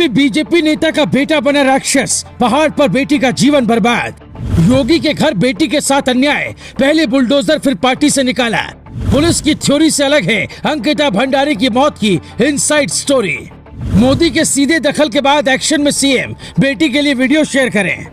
में बीजेपी नेता का बेटा बना राक्षस, पहाड़ पर बेटी का जीवन बर्बाद। योगी के घर बेटी के साथ अन्याय, पहले बुलडोजर फिर पार्टी से निकाला। पुलिस की थ्योरी से अलग है अंकिता भंडारी की मौत की इनसाइड स्टोरी। मोदी के सीधे दखल के बाद एक्शन में सीएम, बेटी के लिए वीडियो शेयर करें।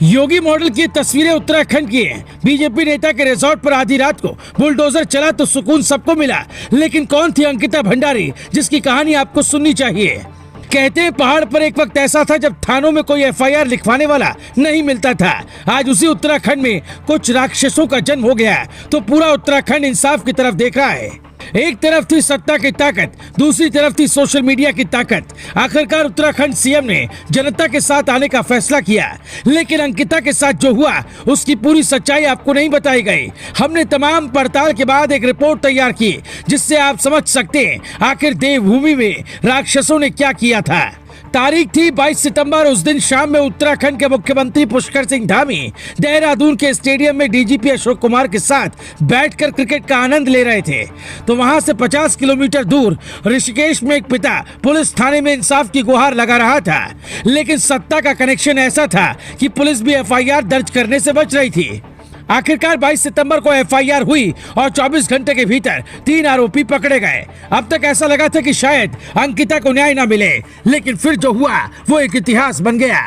योगी मॉडल की तस्वीरें उत्तराखंड की हैं। बीजेपी नेता के रिजॉर्ट पर आधी रात को बुलडोजर चला तो सुकून सबको मिला, लेकिन कौन थी अंकिता भंडारी जिसकी कहानी आपको सुननी चाहिए। कहते हैं पहाड़ पर एक वक्त ऐसा था जब थानों में कोई एफआईआर लिखवाने वाला नहीं मिलता था। आज उसी उत्तराखंड में कुछ राक्षसों का जन्म हो गया तो पूरा उत्तराखंड इंसाफ की तरफ देख रहा है। एक तरफ थी सत्ता की ताकत, दूसरी तरफ थी सोशल मीडिया की ताकत। आखिरकार उत्तराखंड सीएम ने जनता के साथ आने का फैसला किया, लेकिन अंकिता के साथ जो हुआ उसकी पूरी सच्चाई आपको नहीं बताई गई। हमने तमाम पड़ताल के बाद एक रिपोर्ट तैयार की जिससे आप समझ सकते हैं आखिर देवभूमि में राक्षसों ने क्या किया था। तारीख थी 22 सितंबर। उस दिन शाम में उत्तराखंड के मुख्यमंत्री पुष्कर सिंह धामी देहरादून के स्टेडियम में डीजीपी अशोक कुमार के साथ बैठकर क्रिकेट का आनंद ले रहे थे तो वहां से 50 किलोमीटर दूर ऋषिकेश में एक पिता पुलिस थाने में इंसाफ की गुहार लगा रहा था, लेकिन सत्ता का कनेक्शन ऐसा था कि पुलिस भी एफआईआर दर्ज करने से बच रही थी। आखिरकार 22 सितंबर को एफआईआर हुई और 24 घंटे के भीतर 3 आरोपी पकड़े गए। अब तक ऐसा लगा था कि शायद अंकिता को न्याय न मिले, लेकिन फिर जो हुआ वो एक इतिहास बन गया।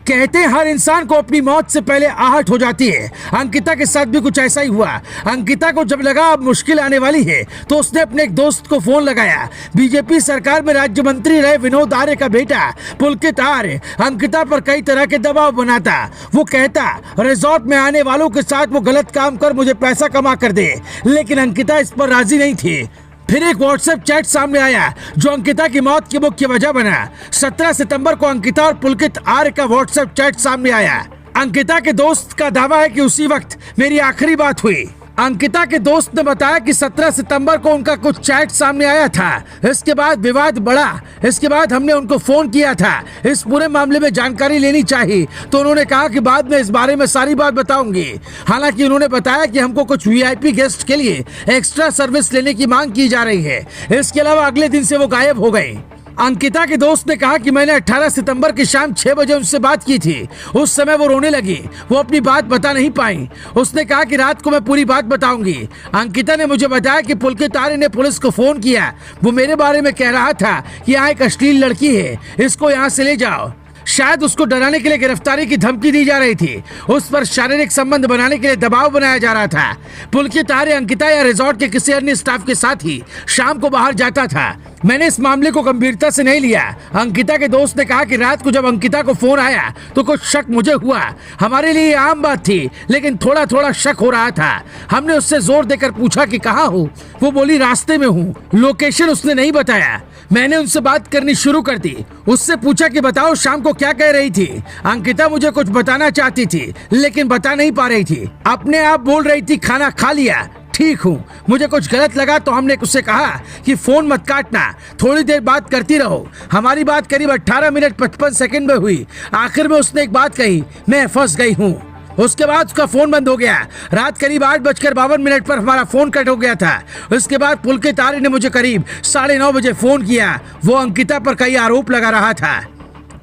कहते हैं हर इंसान को अपनी मौत से पहले आहट हो जाती है। अंकिता के साथ भी कुछ ऐसा ही हुआ। अंकिता को जब लगा अब मुश्किल आने वाली है तो उसने अपने एक दोस्त को फोन लगाया। बीजेपी सरकार में राज्य मंत्री रहे विनोद आर्य का बेटा पुलकित आर्य अंकिता पर कई तरह के दबाव बनाता। वो कहता रिजॉर्ट में आने वालों के साथ वो गलत काम कर मुझे पैसा कमा कर दे, लेकिन अंकिता इस पर राजी नहीं थी। फिर एक व्हाट्सएप चैट सामने आया जो अंकिता की मौत की मुख्य वजह बना। 17 सितंबर को अंकिता और पुलकित आर्य का व्हाट्सएप चैट सामने आया। अंकिता के दोस्त का दावा है कि उसी वक्त मेरी आखिरी बात हुई। अंकिता के दोस्त ने बताया कि 17 सितंबर को उनका कुछ चैट सामने आया था। इसके बाद विवाद बढ़ा। इसके बाद हमने उनको फोन किया था, इस पूरे मामले में जानकारी लेनी चाहिए, तो उन्होंने कहा कि बाद में इस बारे में सारी बात बताऊंगी। हालांकि उन्होंने बताया कि हमको कुछ वीआईपी गेस्ट के लिए एक्स्ट्रा सर्विस लेने की मांग की जा रही है। इसके अलावा अगले दिन से वो गायब हो गई। अंकिता के दोस्त ने कहा कि मैंने 18 सितंबर की शाम 6 बजे उनसे बात की थी। उस समय वो रोने लगी, वो अपनी बात बता नहीं पाई। उसने कहा कि रात को मैं पूरी बात बताऊंगी। अंकिता ने मुझे बताया कि पुलकित आर्य ने पुलिस को फोन किया। वो मेरे बारे में कह रहा था कि यहाँ एक अश्लील लड़की है, इसको यहाँ से ले जाओ। शायद उसको डराने के लिए गिरफ्तारी की धमकी दी जा रही थी। उस पर शारीरिक संबंध बनाने के लिए दबाव बनाया जा रहा था। पुलकित आर्य अंकिता या रिजॉर्ट के किसी अन्य स्टाफ के साथ ही शाम को बाहर जाता था। मैंने इस मामले को गंभीरता से नहीं लिया। अंकिता के दोस्त ने कहा कि रात को जब अंकिता को फोन आया तो कुछ शक मुझे हुआ। हमारे लिए आम बात थी, लेकिन थोड़ा थोड़ा शक हो रहा था। हमने उससे जोर देकर पूछा कि कहाँ हूँ। वो बोली रास्ते में हूँ। लोकेशन उसने नहीं बताया। मैंने उनसे बात करनी शुरू कर दी। उससे पूछा कि बताओ शाम को क्या कह रही थी। अंकिता मुझे कुछ बताना चाहती थी, लेकिन बता नहीं पा रही थी। अपने आप बोल रही थी खाना खा लिया, ठीक हूँ। मुझे कुछ गलत लगा तो हमने उससे कहा कि फोन मत काटना, थोड़ी देर बात करती रहो। हमारी बात करीब 18 मिनट 55 सेकंड में हुई। आखिर में उसने एक बात कही, मैं फंस गई हूँ। उसके बाद उसका फोन बंद हो गया। रात करीब 8:52 पर हमारा फोन कट हो गया था। उसके बाद पुलकित आर्य ने मुझे करीब 9:30 बजे फोन किया। वो अंकिता पर कई आरोप लगा रहा था।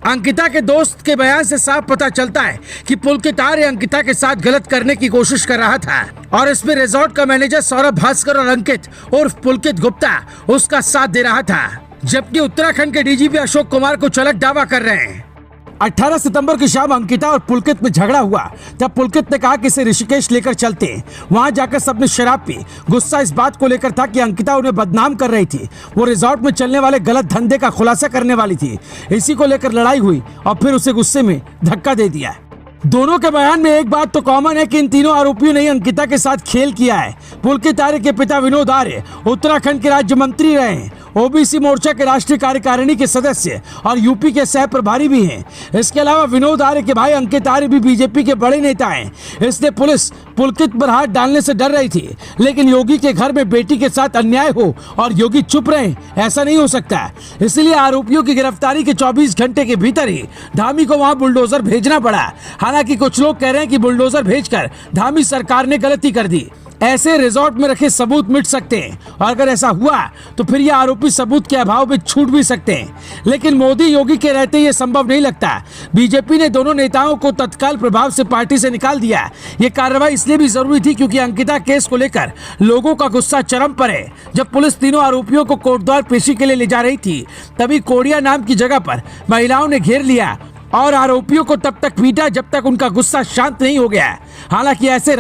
अंकिता के दोस्त के बयान से साफ पता चलता है कि पुलकित आर्य अंकिता के साथ गलत करने की कोशिश कर रहा था और इसमें रिजॉर्ट का मैनेजर सौरभ भास्कर और अंकित उर्फ पुलकित गुप्ता उसका साथ दे रहा था, जबकि उत्तराखंड के डीजीपी अशोक कुमार कुछ अलग दावा कर रहे हैं। 18 सितंबर की शाम अंकिता और पुलकित में झगड़ा हुआ। तब पुलकित ने कहा कि इसे ऋषिकेश लेकर चलते हैं। वहां जाकर सबने शराब पी। गुस्सा इस बात को लेकर था कि अंकिता उन्हें बदनाम कर रही थी। वो रिजॉर्ट में चलने वाले गलत धंधे का खुलासा करने वाली थी। इसी को लेकर लड़ाई हुई और फिर उसे गुस्से में धक्का दे दिया। दोनों के बयान में एक बात तो कॉमन है कि इन तीनों आरोपियों ने अंकिता के साथ खेल किया है। पुलकित आर्य के पिता विनोद आर्य उत्तराखंड के राज्य मंत्री रहे हैं। ओबीसी मोर्चा के राष्ट्रीय कार्यकारिणी के सदस्य और यूपी के सह प्रभारी भी हैं। इसके अलावा विनोद आर्य के भाई अंकित आर्य भी बीजेपी के बड़े नेता हैं। इसलिए पुलिस पुलकित पर हाथ डालने से डर रही थी, लेकिन योगी के घर में बेटी के साथ अन्याय हो और योगी चुप रहे, ऐसा नहीं हो सकता। इसलिए आरोपियों की गिरफ्तारी के 24 घंटे के भीतर ही धामी को वहां बुलडोजर भेजना पड़ा। हालांकि कुछ लोग कह रहे हैं कि बुलडोजर भेजकर धामी सरकार ने गलती कर दी। ऐसे रिजॉर्ट में रखे सबूत मिट सकते हैं और अगर ऐसा हुआ तो फिर ये आरोपी सबूत के अभाव में छूट भी सकते हैं। लेकिन मोदी योगी के रहते ये संभव नहीं लगता। बीजेपी ने दोनों नेताओं को तत्काल प्रभाव से पार्टी से निकाल दिया। ये कार्रवाई इसलिए भी जरूरी थी क्योंकि अंकिता केस को लेकर लोगों का गुस्सा चरम पर है। जब पुलिस तीनों आरोपियों को कोर्टद्वार पेशी के लिए ले जा रही थी तभी कोड़िया नाम की जगह पर महिलाओं ने घेर लिया और आरोपियों को तब तक पीटा जब तक उनका गुस्सा शांत नहीं हो गया। हालांकि ऐसे